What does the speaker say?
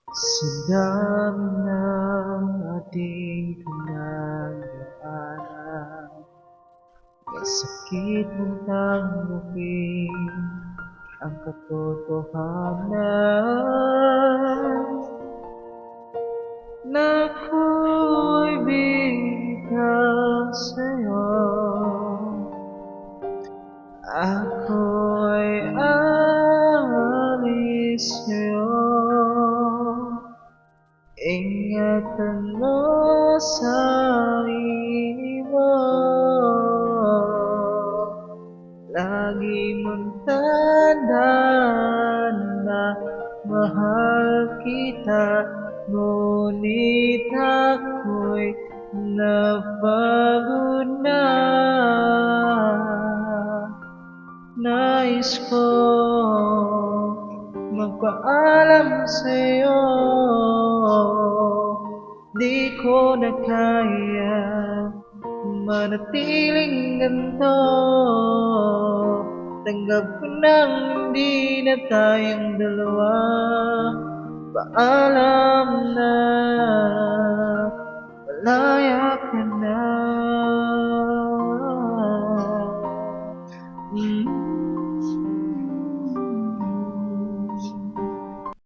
Sa dami ng ating pinagdaanan, may sakit man tanggapin ang katotohanan na ako'y bigkas sa'yo. Ako'y aalis sa'yo. Ingatan mo sarili mo. Lagi mong tandaan na mahal kita, ngunit ako'y napagod na. Nais ko magpaalam sa'yo, di ko na kaya manatiling ganito. Tanggap ko nang hindi na tayong dalawa. Paalam.